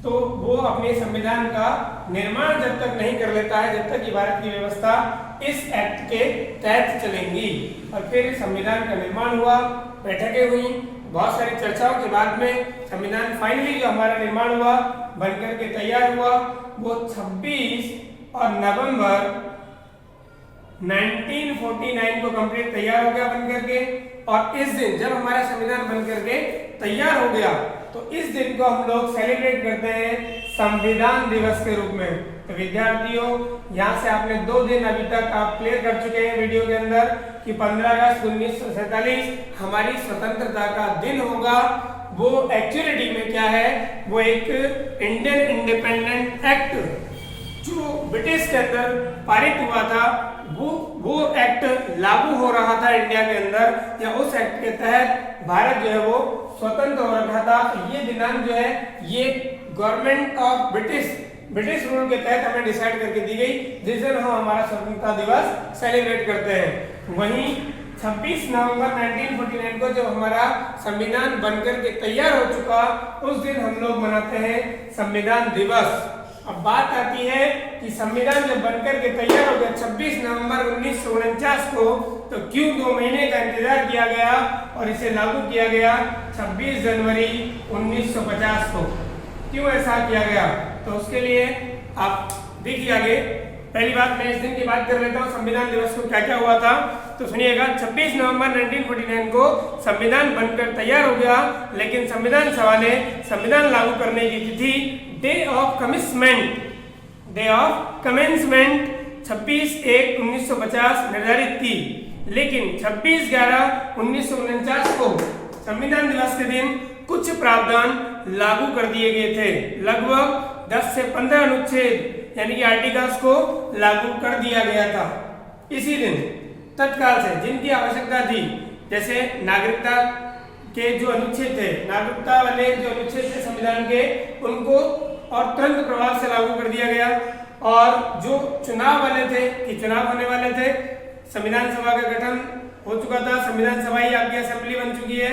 [SPEAKER 1] तो वो अपने संविधान का निर्माण जब तक नहीं कर लेता है जब तक कि भारत की व्यवस्था इस एक्ट के तहत चलेंगी। और फिर संविधान का निर्माण हुआ, बैठकें हुई, बहुत सारी चर्चाओं के बाद में संविधान फाइनली जो हमारा निर्माण हुआ बनकर के तैयार हुआ वो 26 और नवंबर 1949 को कंप्लीट तैयार हो गया बनकर के। और इस दिन जब हमारा संविधान बनकर के तैयार हो गया तो इस दिन को हम लोग सेलिब्रेट करते हैं संविधान दिवस के रूप में। तो विद्यार्थियों यहाँ से आपने 2 दिन अभी तक आप क्लियर कर चुके हैं वीडियो के अंदर कि 15 अगस्त 1947 हमारी स्वतंत्रता का दिन होगा। वो एक्चुअलिटी में क्या है, वो एक इंडियन इंडिपेंडेंट एक्ट जो ब्रिटिश के अंदर पारित हुआ था वो एक्ट लागू हो रहा था इंडिया के अंदर, या उस एक्ट के तहत भारत जो है वो स्वतंत्र हो रहा था। ये दिनांक जो है ये गवर्नमेंट ऑफ ब्रिटिश रूल के तहत हमें डिसाइड करके दी गई जिस दिन हम हमारा स्वतंत्रता दिवस सेलिब्रेट करते हैं। वहीं 26 नवंबर 1949 को जब हमारा संविधान बनकर के तैयार हो चुका उस दिन हम लोग मनाते हैं संविधान दिवस। अब बात आती है कि संविधान जब बनकर के तैयार हो गया 26 नवंबर 1949 को, तो क्यों 2 महीने का इंतजार किया गया और इसे लागू किया गया 26 जनवरी 1950 को। क्यों ऐसा किया गया, तो उसके लिए आप देखिए आगे। पहली बात मैं इस दिन की बात कर लेता हूँ संविधान दिवस को क्या क्या हुआ था, तो सुनिएगा। 26 नवंबर 1949 को संविधान बनकर तैयार हो गया, लेकिन संविधान सभा ने संविधान लागू करने की तिथि डे ऑफ कमेंसमेंट 26/1/1950 निर्धारित की, लेकिन 26/11/1949 को संविधान दिवस के दिन कुछ प्रावधान लागू कर दिए गए थे। लगभग 10 से 15 अनुच्छेद यानी कि आर्टिकल्स को लागू कर दिया गया था इसी दिन तत्काल से, जिनकी आवश्यकता थी। जैसे नागरिकता के जो अनुच्छेद थे, नागरिकता वाले जो अनुच्छेद थे संविधान के, उनको और तुरंत प्रभाव से लागू कर दिया गया। और जो चुनाव वाले थे कि चुनाव होने वाले थे, संविधान सभा का गठन हो चुका था, संविधान सभा ही आपकी असेंबली बन चुकी है,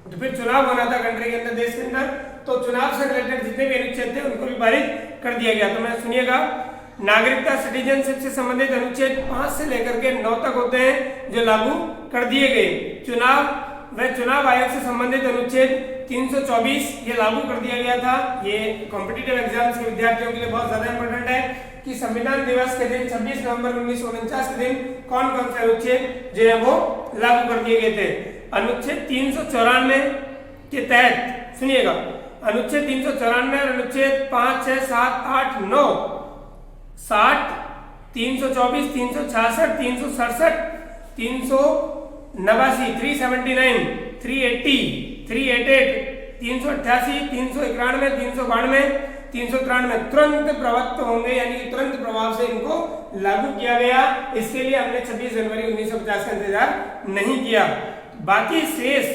[SPEAKER 1] तो फिर चुनाव होना था कंट्री के अंदर, देश के अंदर, तो चुनाव से रिलेटेड जितने भी अनुच्छेद थे उनको भी पारित कर दिया गया। तो मैं सुनिएगा, नागरिकता सिटीजनशिप से संबंधित अनुच्छेद 5 से लेकर के 9 तक होते हैं जो लागू कर दिए गए। चुनाव आयोग से संबंधित अनुच्छेद 324 ये लागू कर दिया गया था। ये कॉम्पिटिटिव एग्जाम्स के विद्यार्थियों के लिए बहुत ज्यादा इंपॉर्टेंट है कि संविधान दिवस के दिन 26 नवंबर 1949 के दिन कौन कौन से अनुच्छेद जो है वो लागू कर दिए गए थे। अनुच्छेद 394 के तहत सुनिएगा, अनुच्छेद 394 और अनुच्छेद 5, 6, 7, 8, 9, 60, 324, 366, 367, 389, 379, 380, 388, 388, 391, 392, 393 तुरंत प्रवक्त होंगे, यानी कि तुरंत प्रभाव से इनको लागू किया गया। इसके लिए हमने 26 जनवरी 1950 का इंतजार नहीं किया। बाकी शेष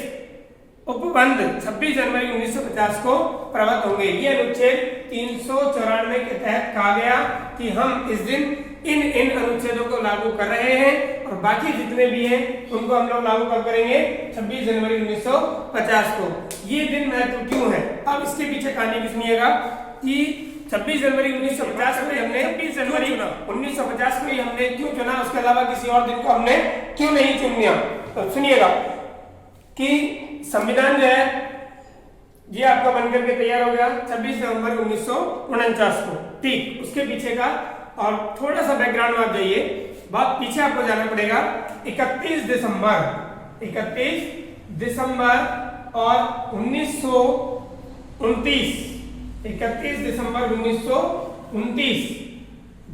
[SPEAKER 1] उपबंध 26 जनवरी 1950 को प्रवक्त होंगे। ये अनुच्छेद 394 के तहत कहा गया कि हम इस दिन इन अनुच्छेदों को लागू कर रहे हैं और बाकी जितने भी हैं उनको हम लोग लागू कब करेंगे 26 जनवरी 1950 को। ये दिन महत्व क्यों है, अब इसके पीछे कहानी भी सुनिएगा कि 26 जनवरी 1950 में हमने 26 जनवरी 1950 में हमने क्यों चुना, उसके अलावा किसी और दिन को हमने क्यों नहीं चुन लिया। तो सुनिएगा कि संविधान जो है ये आपका बनकर के तैयार हो गया 26 नवंबर 1949 को। ठीक, उसके पीछे का और थोड़ा सा बैकग्राउंड में आप जाइए, बात पीछे आपको जाना पड़ेगा। 31 दिसंबर और 1929, 31 दिसंबर 1929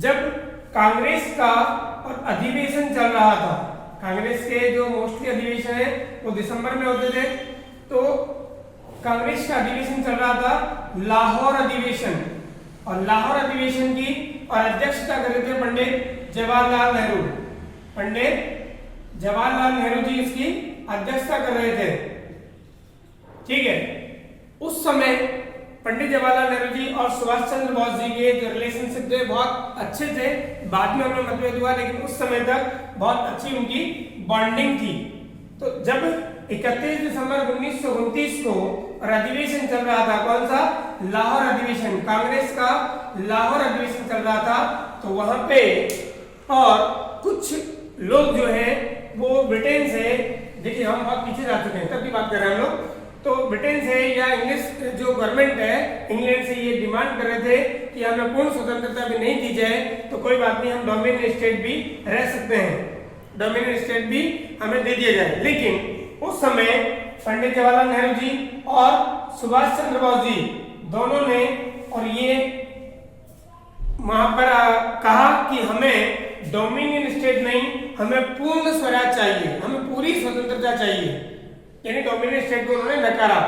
[SPEAKER 1] जब कांग्रेस का और अधिवेशन चल रहा था। कांग्रेस के जो मोस्टली अधिवेशन है वो दिसंबर में होते थे, तो कांग्रेस का अधिवेशन चल रहा था लाहौर अधिवेशन, और लाहौर अधिवेशन की और अध्यक्षता कर रहे थे पंडित जवाहरलाल नेहरू। पंडित जवाहरलाल नेहरू जी इसकी अध्यक्षता कर रहे थे। ठीक है, उस समय पंडित जवाहरलाल नेहरू जी और सुभाष चंद्र बोस जी के जो रिलेशनशिप थे बहुत अच्छे थे। बाद में उन्हें मतभेद हुआ, लेकिन उस समय तक बहुत अच्छी उनकी बॉन्डिंग थी। तो जब 31 दिसंबर 1929 को और अधिवेशन चल रहा था, कौन सा? लाहौर अधिवेशन, कांग्रेस का लाहौर अधिवेशन चल रहा था, तो वहां पे और कुछ लोग जो है वो ब्रिटेन से, देखिए हम बहुत पीछे जा चुके हैं तब की बात कर रहे हैं हम लोग, तो ब्रिटेन से या इंग्लिश जो गवर्नमेंट है इंग्लैंड से ये डिमांड कर रहे थे कि हमें पूर्ण स्वतंत्रता भी नहीं दी जाए तो कोई बात नहीं, हम डोमिनियन स्टेट भी रह सकते हैं, डोमिनियन स्टेट भी हमें दे दिया जाए। लेकिन उस समय पंडित जवाहरलाल नेहरू जी और सुभाष चंद्र बोस जी दोनों ने और ये वहां पर कहा कि हमें डोमिनियन स्टेट नहीं, हमें पूर्ण स्वराज चाहिए, हमें पूरी स्वतंत्रता चाहिए, यानी डोमिनियन स्टेट को उन्होंने नकारा,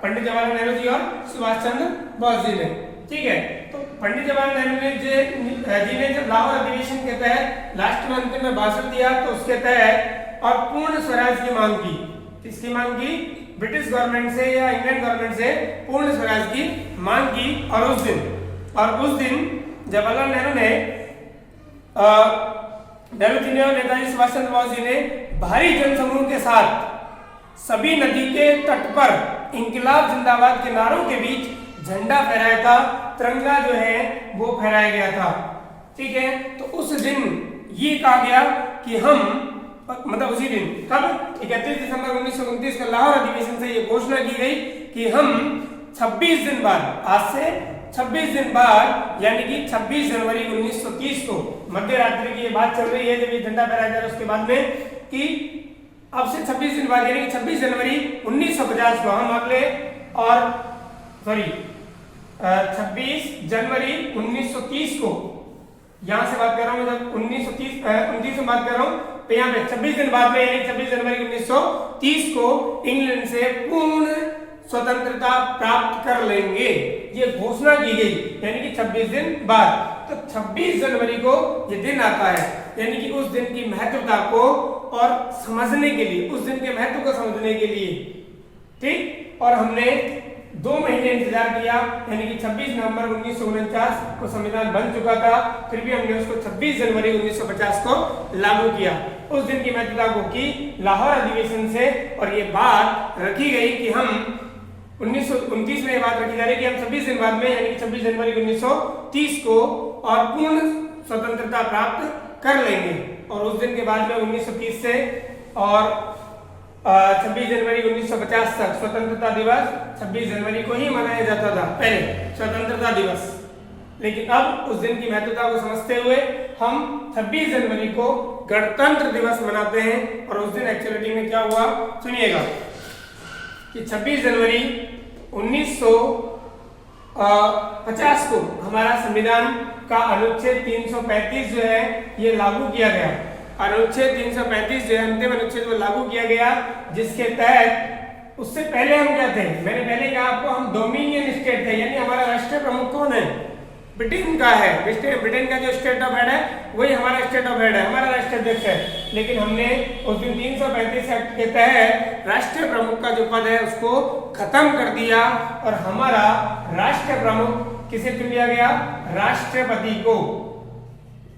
[SPEAKER 1] पंडित जवाहरलाल नेहरू जी और सुभाष चंद्र बोस जी ने। ठीक है, तो पंडित जवाहरलाल नेहरू जी ने जब लाहौर अधिवेशन के तहत लास्ट में अंतिम में भाषण दिया तो उसके तहत और पूर्ण स्वराज की मांग की। किसकी मांग की? ब्रिटिश गवर्नमेंट से या इंग्लैंड गवर्नमेंट से पूर्ण स्वराज की मांग की। और उस दिन जवाहरलाल नेहरू ने नेताजी सुभाष चंद्र बोस जी ने भारी जनसमूह के साथ सभी नदी के तट पर इंकलाब जिंदाबाद के नारों के बीच झंडा फहराया था, तिरंगा जो है वो फहराया गया था। ठीक है, तो उस दिन ये कहा गया कि हम, मतलब उसी दिन, कब? 31 दिसंबर 1929 का लाहौर अधिवेशन से ये घोषणा की गई कि हम 26 दिन बाद, आज से 26 दिन बाद, यानी कि 26 जनवरी 1930 को, मध्य रात्रि की ये बात चल रही है जब ये झंडा फहराया जा रहा है, उसके बाद में कि अब से 26 दिन बाद यानी 26 जनवरी 1950 को हम अगले और 26 जनवरी 1930 को, यहां से बात कर रहा हूं, जब 1929 में बात कर रहा हूं, तो यहाँ पे 26 दिन बाद में यानी 26 जनवरी 1930 को इंग्लैंड से पूर्ण स्वतंत्रता प्राप्त कर लेंगे, ये घोषणा की गई, यानी कि 26 दिन बाद। तो 26 जनवरी को ये दिन आता है, यानी कि उस दिन की महत्वता को और समझने के लिए, उस दिन के महत्व को समझने के लिए, ठीक, और हमने 2 महीने इंतजार किया, यानी कि 26 नवंबर 1949 को संविधान बन चुका था, फिर भी हमने उसको 26 जनवरी 1950 को लागू किया। उस दिन की महत्वता को की लाहौर अधिवेशन से, और ये बात रखी गई कि हम 1929 में ये बात रखी जा रही है कि हम 26 दिन बाद में, यानी कि 26 जनवरी 1930 को और पूर्ण स्वतंत्रता प्राप्त कर लेंगे। और उस दिन के बाद में 1930 से और 26 जनवरी 1950 तक स्वतंत्रता दिवस 26 जनवरी को ही मनाया जाता था, पहले स्वतंत्रता दिवस। लेकिन अब उस दिन की महत्वता को समझते हुए हम 26 जनवरी को गणतंत्र दिवस मनाते हैं। और उस दिन एक्चुअलिटी में क्या हुआ सुनिएगा कि 26 जनवरी 1950 को हमारा संविधान का अनुच्छेद 335 जो है ये लागू किया गया। अनुच्छेद 335 जो है अंतिम अनुच्छेद वो लागू किया गया, जिसके तहत, उससे पहले हम क्या थे, मैंने पहले कहा आपको, हम डोमिनियन स्टेट थे, यानी हमारा राष्ट्रीय प्रमुख कौन है? ब्रिटेन का है। ब्रिटेन का जो स्टेट ऑफ हेड है वही हमारा स्टेट ऑफ हेड है, हमारा राष्ट्रीय अध्यक्ष है। लेकिन हमने उस दिन 335 एक्ट के तहत राष्ट्रीय प्रमुख का जो पद है उसको खत्म कर दिया, और हमारा राष्ट्रीय प्रमुख किसे चुन लिया गया? राष्ट्रपति को।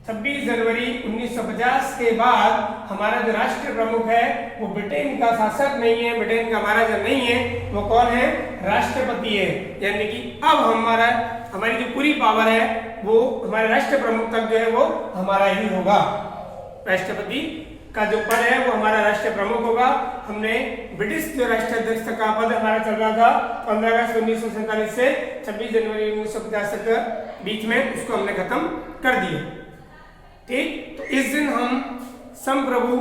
[SPEAKER 1] 26 जनवरी 1950 के बाद हमारा जो राष्ट्रीय प्रमुख है वो ब्रिटेन का शासक नहीं है, ब्रिटेन का महाराजा नहीं है, वो कौन है? राष्ट्रपति है। यानी कि अब हमारी जो पूरी पावर है वो हमारे राष्ट्रीय प्रमुख तक जो है वो हमारा ही होगा, राष्ट्रपति का जो पद है वो हमारा राष्ट्रीय प्रमुख होगा। हमने ब्रिटिश जो राष्ट्राध्यक्ष का पद हमारा चल रहा था 15 अगस्त 1947 से 26 जनवरी 1950 तक बीच में, उसको हमने खत्म कर दिया। ठीक, तो इस दिन हम संप्रभु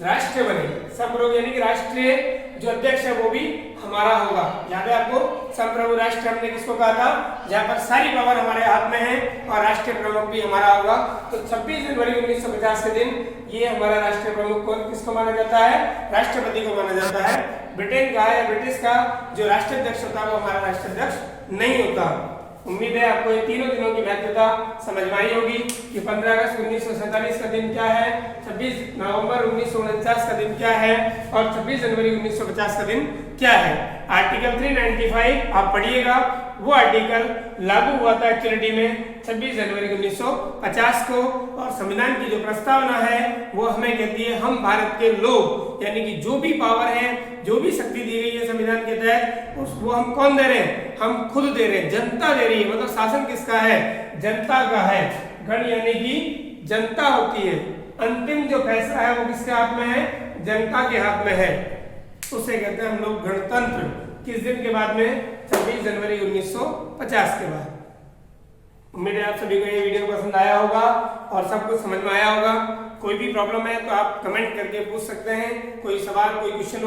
[SPEAKER 1] राष्ट्र बने। संप्रभु यानी कि राष्ट्रीय जो अध्यक्ष है वो भी हमारा होगा। याद है आपको, संप्रभु राष्ट्र हमने किसको कहा था, जहाँ पर सारी पावर हमारे हाथ में है और राष्ट्रीय प्रमुख भी हमारा होगा। तो 26 जनवरी 1950 के दिन ये हमारा राष्ट्रीय प्रमुख कौन किसको माना जाता है, राष्ट्रपति को माना जाता है। ब्रिटेन का या ब्रिटिश का जो राष्ट्राध्यक्ष होता है वो हमारा राष्ट्राध्यक्ष नहीं होता। उम्मीद है आपको ये तीनों दिनों की महत्वता समझ में आई होगी कि 15 अगस्त 1947 का दिन क्या है, 26 नवंबर 1949 का दिन क्या है और 26 जनवरी 1950 का दिन क्या है। आर्टिकल 395 आप पढ़िएगा, वो आर्टिकल लागू हुआ था एक्चुअलिटी में 26 जनवरी 1950 को। और संविधान की जो प्रस्तावना है वो हमें कहती है हम भारत के लोग, यानी कि जो भी पावर है, जो भी शक्ति दी गई है संविधान के तहत, वो हम कौन दे रहे हैं, हम खुद दे रहे हैं, जनता दे रही है। मतलब शासन किसका है, जनता का है। गण यानी कि जनता होती है, अंतिम जो फैसला है वो किसके हाथ में है, जनता के हाथ में है। उसे कहते हैं हम लोग गणतंत्र। किस दिन के बाद में, 26 जनवरी 1950 के बाद। उम्मीद है आप सभी को ये वीडियो पसंद आया होगा और सब कुछ समझ में आया होगा। कोई भी प्रॉब्लम है तो आप कमेंट करके पूछ सकते हैं, कोई सवाल कोई क्वेश्चन